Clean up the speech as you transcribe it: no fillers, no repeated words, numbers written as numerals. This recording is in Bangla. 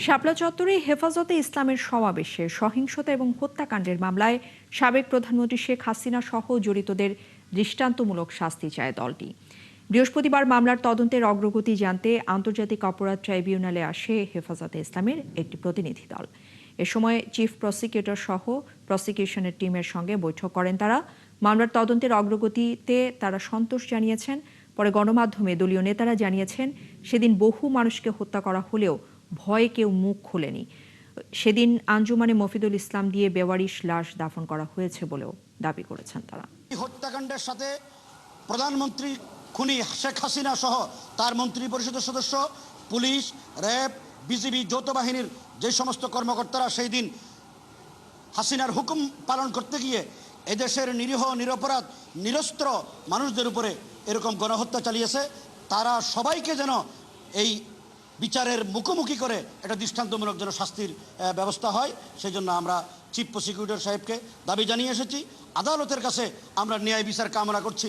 শাপলা চত্বরে হেফাজতে ইসলামের সমাবেশে সহিংসতা এবং হত্যাকাণ্ডের মামলায় সাবেক প্রধানমন্ত্রী শেখ হাসিনা সহ জড়িতদের দৃষ্টান্তমূলক শাস্তি চায় দলটি। বৃহস্পতিবার মামলার তদন্তের অগ্রগতি জানতে আন্তর্জাতিক অপরাধ ট্রাইব্যুনালে আসে হেফাজতে ইসলামের একটি প্রতিনিধি দল। এ সময় চিফ প্রসিকিউটর সহ প্রসিকিউশনের টিমের সঙ্গে বৈঠক করেন তারা। মামলার তদন্তের অগ্রগতিতে তারা সন্তোষ জানিয়েছেন। পরে গণমাধ্যমে দলীয় নেতারা জানিয়েছেন, সেদিন বহু মানুষকে হত্যা করা হলেও ভয়ে কেউ মুখ খোলেনি। সেদিন আঞ্জুমানে মফিদুল ইসলাম দিয়ে বেওয়ারিশ লাশ দাফন করা হয়েছে বলেও দাবি করেছেন তারা। হত্যাকাণ্ডের সাথে প্রধানমন্ত্রী খুনি শেখ হাসিনা সহ তার মন্ত্রী পরিষদের সদস্য, পুলিশ, র্যাব, বিজিবি যৌথ বাহিনীর যে সমস্ত কর্মকর্তারা সেই দিন হাসিনার হুকুম পালন করতে গিয়ে এদেশের নিরীহ নিরপরাধ নিরস্ত্র মানুষদের উপরে এরকম গণহত্যা চালিয়েছে, তারা সবাইকে যেন এই বিচারের মুখোমুখি করে একটা দৃষ্টান্তমূলক যেন শাস্তির ব্যবস্থা হয়, সেই জন্য আমরা চিফ প্রসিকিউটর সাহেবকে দাবি জানিয়ে এসেছি। আদালতের কাছে আমরা ন্যায় বিচার কামনা করছি।